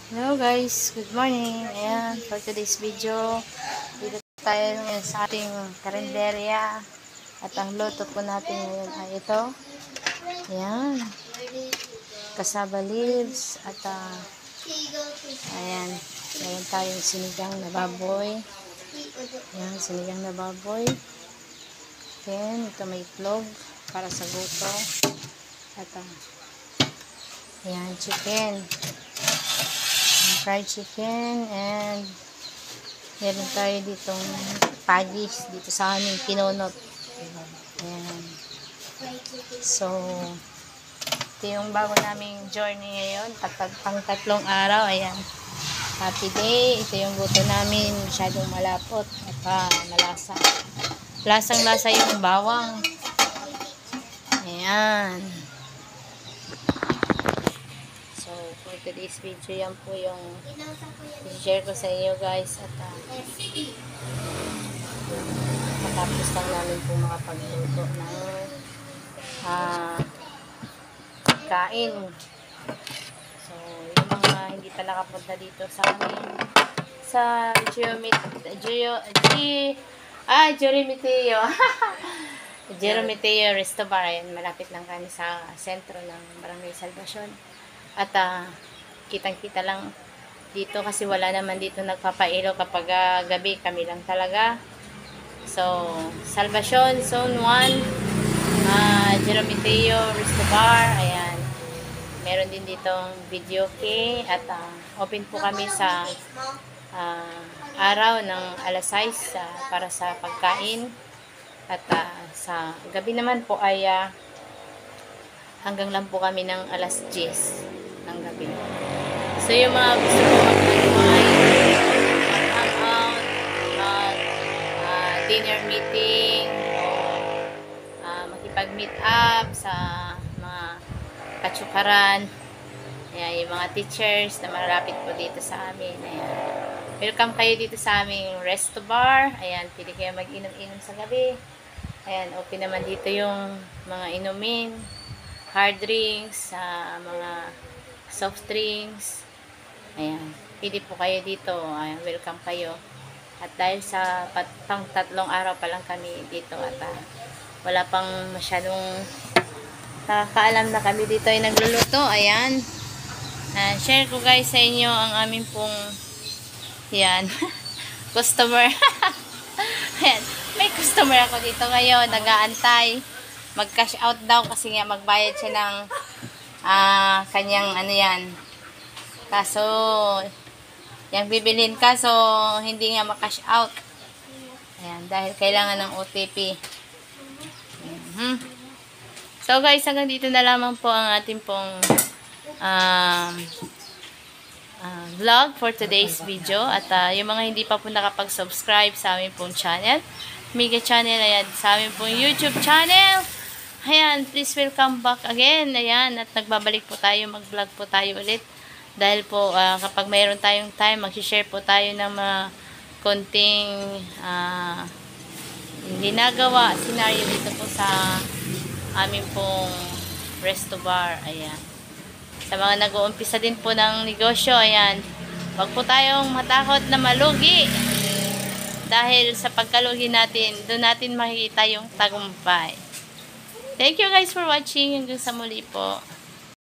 Hello guys, good morning. Ayan, for today's video, dito tayo ngayon sa ating karinderya. At ang luto po natin ngayon ay ito. Ayan, cassava leaves. At ayan, meron tayong sinigang na baboy. Ayan, sinigang na baboy. Then, ito may itlog para sa guto. At ayan, chicken. Fried chicken, and meron tayo ditong pagis dito sa aming kinunot. Ayan. So, ito yung bago naming journey ngayon. Pang 3 araw. Ayan. Happy day. Ito yung guto namin. Masyadong malapot at malasa. Lasang-lasa yung bawang. Ayan. So, for today's video, yan po yung i-share ko sa inyo guys. At matapos lang namin po makapagluto ng kain. So, yung mga hindi pa nakapunta dito sa amin sa Jerometeo Resto Bar. Ayan, malapit lang kami sa sentro ng Barangay Salvacion. At kitang-kita lang dito kasi wala naman dito nagpapailaw kapag gabi, kami lang talaga. So, Salvacion, Zone 1, Jerometeo Resto Bar. Ayan. Meron din ditong video key at open po kami sa araw ng alas 6 para sa pagkain. At sa gabi naman po ay hanggang lang po kami ng alas 10 ng gabi. So, yung mga gusto ko mag-hangout, dinner meeting, o makipag-meet up sa mga katsukaran, ayan, yung mga teachers na malapit po dito sa amin. Ayan. Welcome kayo dito sa aming resto bar. Ayan, pili kayo mag-inom-inom sa gabi. Ayan, open naman dito yung mga inumin, hard drinks, mga soft drinks. Ayan, pili po kayo dito. Ayan, welcome kayo. At dahil sa pang 3 araw pa lang kami dito at wala pang masyadong nakakaalam na kami dito ay nagluluto. Ayan, share ko guys sa inyo ang aming pong yan customer. Ayan, may customer ako dito ngayon, nag-aantay. Mag-cash out daw kasi nga magbayad siya ng kanyang ano yan. Kaso, yung bibilin kaso hindi nga makash out. Ayan, dahil kailangan ng OTP. So guys, hanggang dito na lamang po ang ating pong vlog for today's video. At yung mga hindi pa po nakapag-subscribe sa aming pong channel, Mega Channel, ayan, sa aming pong YouTube channel, ayan, please welcome back again. Ayan, at nagbabalik po tayo, mag-vlog po tayo ulit. Dahil po, kapag mayroon tayong time, mag-share po tayo ng mga konting ginagawa, scenario dito po sa aming pong resto bar. Ayan. Sa mga nag-uumpisa din po ng negosyo, ayan, wag po tayong matakot na malugi. Dahil sa pagkalugi natin, doon natin makikita yung tagumpay. Thank you guys for watching. Hanggang sa muli po.